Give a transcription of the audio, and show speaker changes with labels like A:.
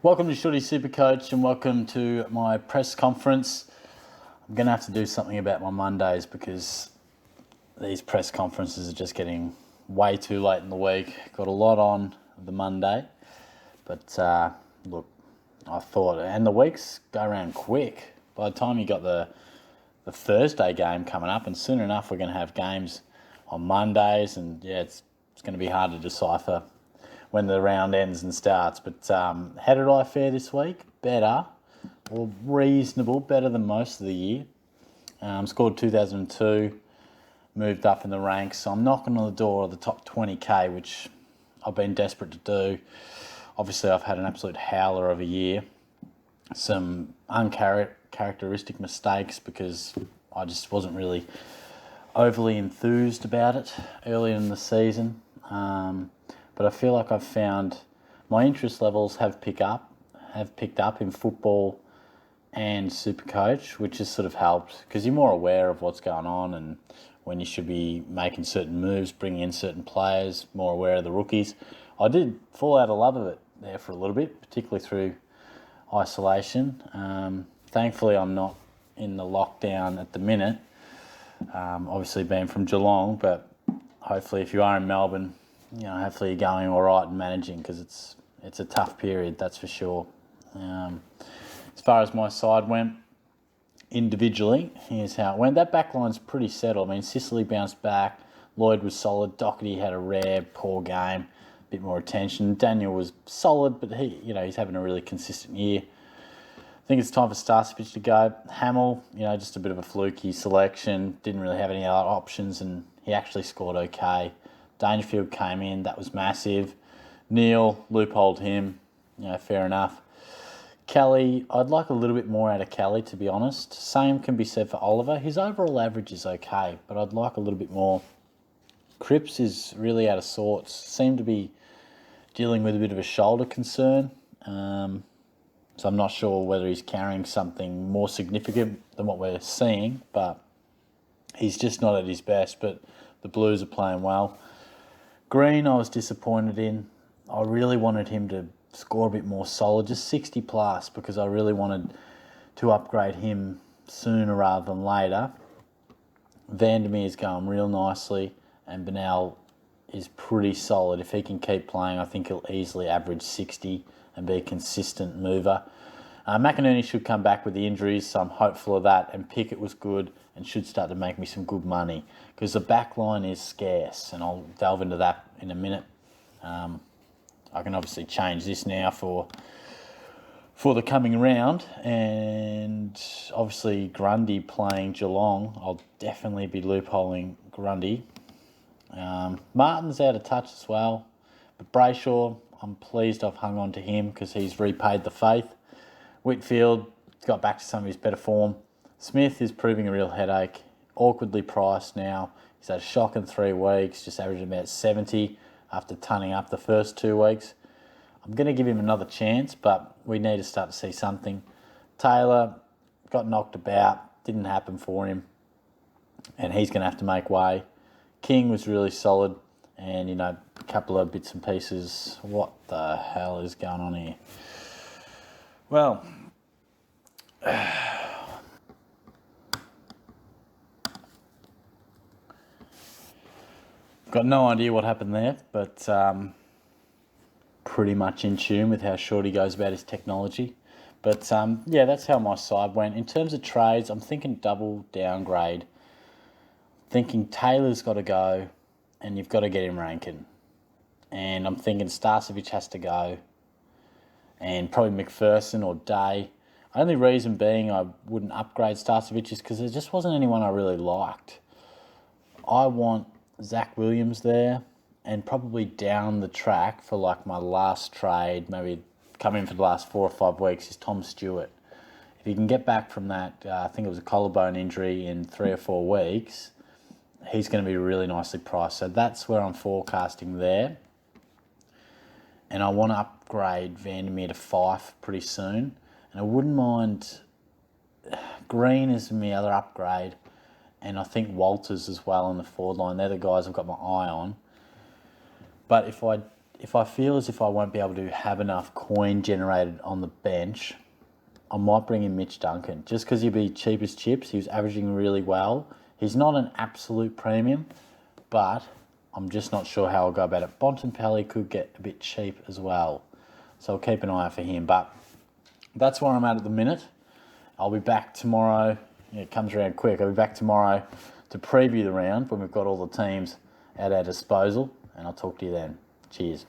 A: Welcome to Shorty SuperCoach and welcome to my press conference. I'm going to have to do something about my Mondays because these press conferences are just getting way too late in the week. Got a lot on the Monday, but look, I thought, and the weeks go around quick. By the time you got the Thursday game coming up, and soon enough we're going to have games on Mondays, and it's going to be hard to decipher when the round ends and starts. But how did I fare this week? Better, or reasonable, better than most of the year. Scored 2002, moved up in the ranks. So I'm knocking on the door of the top 20k, which I've been desperate to do. Obviously, I've had an absolute howler of a year. Some uncharacteristic mistakes because I just wasn't really overly enthused about it early in the season. But I feel like I've found my interest levels have picked up in football and SuperCoach, which has sort of helped because you're more aware of what's going on and when you should be making certain moves, bringing in certain players, more aware of the rookies. I did fall out of love of it there for a little bit, particularly through isolation. Thankfully, I'm not in the lockdown at the minute, obviously being from Geelong, but hopefully if you are in Melbourne, hopefully you're going all right and managing because it's a tough period, that's for sure. As far as my side went, individually, here's how it went. That back line's pretty settled. I mean, Sicily bounced back. Lloyd was solid. Doherty had a rare, poor game. A bit more attention. Daniel was solid, but he's having a really consistent year. I think it's time for Starcevich to go. Hamill, just a bit of a fluky selection. Didn't really have any other options, and he actually scored okay. Dangerfield came in. That was massive. Neil, loopholed him. Fair enough. Kelly, I'd like a little bit more out of Kelly, to be honest. Same can be said for Oliver. His overall average is okay, but I'd like a little bit more. Cripps is really out of sorts. Seemed to be dealing with a bit of a shoulder concern. So I'm not sure whether he's carrying something more significant than what we're seeing, but he's just not at his best. But the Blues are playing well. Green, I was disappointed in. I really wanted him to score a bit more solid, just 60 plus, because I really wanted to upgrade him sooner rather than later. Vandermeer's going real nicely, and Benell is pretty solid. If he can keep playing, I think he'll easily average 60 and be a consistent mover. McInerney should come back with the injuries, so I'm hopeful of that. And Pickett was good and should start to make me some good money because the back line is scarce, and I'll delve into that in a minute. I can obviously change this now for the coming round, and obviously Grundy playing Geelong, I'll definitely be loopholing Grundy. Martin's out of touch as well, but Brayshaw, I'm pleased I've hung on to him because he's repaid the faith. Whitfield got back to some of his better form. Smith is proving a real headache, awkwardly priced now. He's had a shock in 3 weeks, just averaging about 70 after tunning up the first 2 weeks. I'm going to give him another chance, but we need to start to see something. Taylor got knocked about, didn't happen for him, and he's going to have to make way. King was really solid, and, a couple of bits and pieces. What the hell is going on here? Well, got no idea what happened there, but pretty much in tune with how Shorty goes about his technology. But that's how my side went. In terms of trades, I'm thinking double downgrade. Thinking Taylor's got to go, and you've got to get him ranking. And I'm thinking Starcevich has to go, and probably McPherson or Day. Only reason being I wouldn't upgrade Starcevich is because there just wasn't anyone I really liked. I want Zach Williams there, and probably down the track for like my last trade, maybe come in for the last 4 or 5 weeks, is Tom Stewart. If he can get back from that, I think it was a collarbone injury in 3 or 4 weeks, he's going to be really nicely priced. So that's where I'm forecasting there. And I want to upgrade Vandermeer to Fife pretty soon. And I wouldn't mind Green as my other upgrade. And I think Walters as well in the forward line. They're the guys I've got my eye on. But if if I feel as if I won't be able to have enough coin generated on the bench, I might bring in Mitch Duncan. Just because he'd be cheap as chips. He was averaging really well. He's not an absolute premium, but I'm just not sure how I'll go about it. Bontempelli could get a bit cheap as well. So I'll keep an eye out for him. But that's where I'm at the minute. I'll be back tomorrow. It comes around quick. I'll be back tomorrow to preview the round when we've got all the teams at our disposal. And I'll talk to you then. Cheers.